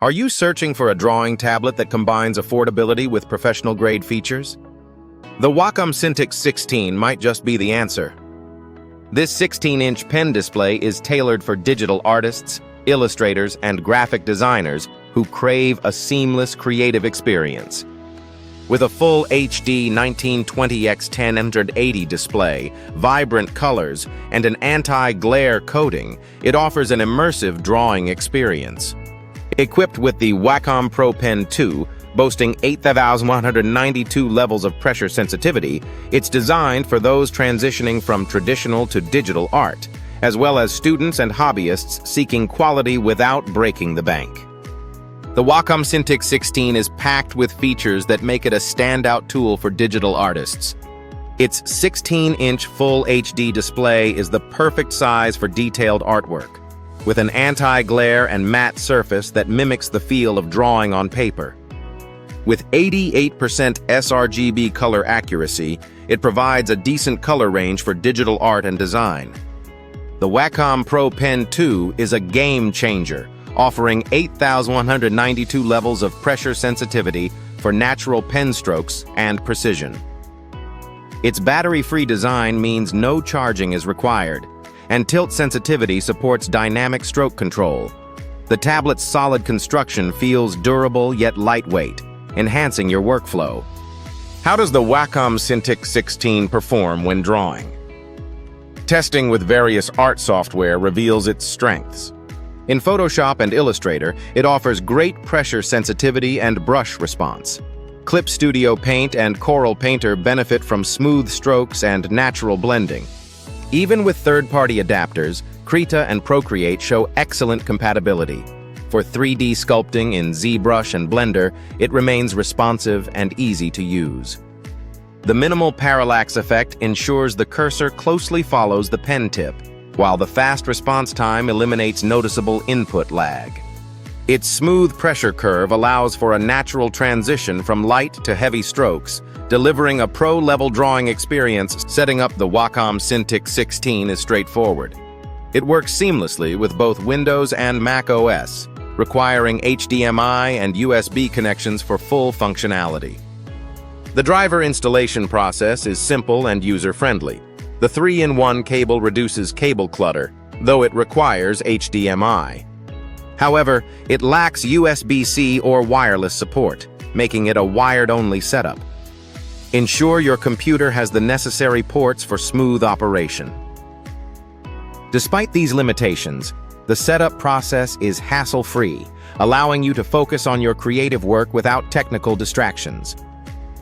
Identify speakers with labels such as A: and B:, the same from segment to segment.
A: Are you searching for a drawing tablet that combines affordability with professional-grade features? The Wacom Cintiq 16 might just be the answer. This 16-inch pen display is tailored for digital artists, illustrators, and graphic designers who crave a seamless creative experience. With a full HD 1920x1080 display, vibrant colors, and an anti-glare coating, it offers an immersive drawing experience. Equipped with the Wacom Pro Pen 2, boasting 8,192 levels of pressure sensitivity, it's designed for those transitioning from traditional to digital art, as well as students and hobbyists seeking quality without breaking the bank. The Wacom Cintiq 16 is packed with features that make it a standout tool for digital artists. Its 16-inch full HD display is the perfect size for detailed artwork, with an anti-glare and matte surface that mimics the feel of drawing on paper. With 88% sRGB color accuracy, it provides a decent color range for digital art and design. The Wacom Pro Pen 2 is a game changer, offering 8,192 levels of pressure sensitivity for natural pen strokes and precision. Its battery-free design means no charging is required, and tilt sensitivity supports dynamic stroke control. The tablet's solid construction feels durable yet lightweight, enhancing your workflow. How does the Wacom Cintiq 16 perform when drawing? Testing with various art software reveals its strengths. In Photoshop and Illustrator, it offers great pressure sensitivity and brush response. Clip Studio Paint and Coral Painter benefit from smooth strokes and natural blending. Even with third-party adapters, Krita and Procreate show excellent compatibility. For 3D sculpting in ZBrush and Blender, it remains responsive and easy to use. The minimal parallax effect ensures the cursor closely follows the pen tip, while the fast response time eliminates noticeable input lag. Its smooth pressure curve allows for a natural transition from light to heavy strokes, delivering a pro-level drawing experience. Setting up the Wacom Cintiq 16 is straightforward. It works seamlessly with both Windows and Mac OS, requiring HDMI and USB connections for full functionality. The driver installation process is simple and user-friendly. The 3-in-1 cable reduces cable clutter, though it requires HDMI. However, it lacks USB-C or wireless support, making it a wired-only setup. Ensure your computer has the necessary ports for smooth operation. Despite these limitations, the setup process is hassle-free, allowing you to focus on your creative work without technical distractions.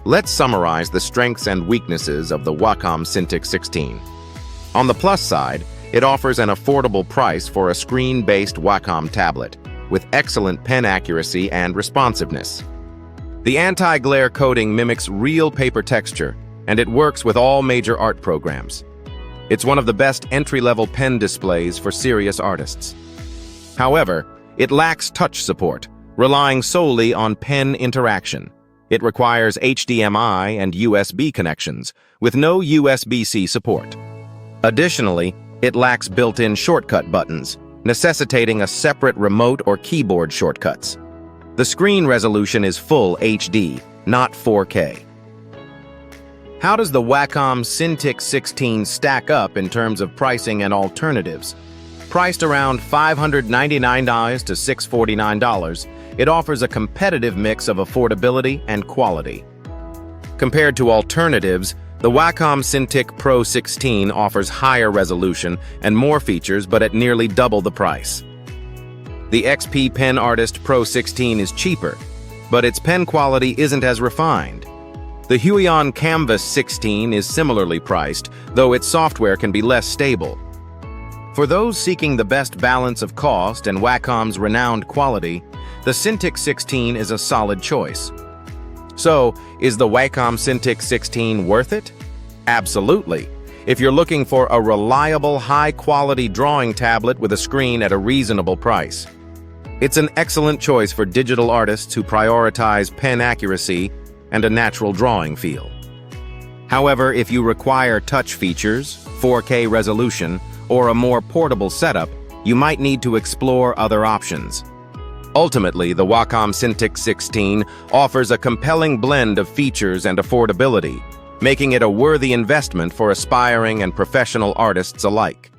A: Let's summarize the strengths and weaknesses of the Wacom Cintiq 16. On the plus side, it offers an affordable price for a screen-based Wacom tablet, with excellent pen accuracy and responsiveness. The anti-glare coating mimics real paper texture, and it works with all major art programs. It's one of the best entry-level pen displays for serious artists. However, it lacks touch support, relying solely on pen interaction. It requires HDMI and USB connections, with no USB-C support. Additionally, it lacks built-in shortcut buttons, necessitating a separate remote or keyboard shortcuts. The screen resolution is full HD, not 4K. How does the Wacom Cintiq 16 stack up in terms of pricing and alternatives? Priced around $599 to $649, it offers a competitive mix of affordability and quality. Compared to alternatives, the Wacom Cintiq Pro 16 offers higher resolution and more features, but at nearly double the price. The XP Pen Artist Pro 16 is cheaper, but its pen quality isn't as refined. The Huion Canvas 16 is similarly priced, though its software can be less stable. For those seeking the best balance of cost and Wacom's renowned quality, the Cintiq 16 is a solid choice. So, is the Wacom Cintiq 16 worth it? Absolutely, if you're looking for a reliable, high-quality drawing tablet with a screen at a reasonable price. It's an excellent choice for digital artists who prioritize pen accuracy and a natural drawing feel. However, if you require touch features, 4K resolution, or a more portable setup, you might need to explore other options. Ultimately, the Wacom Cintiq 16 offers a compelling blend of features and affordability, making it a worthy investment for aspiring and professional artists alike.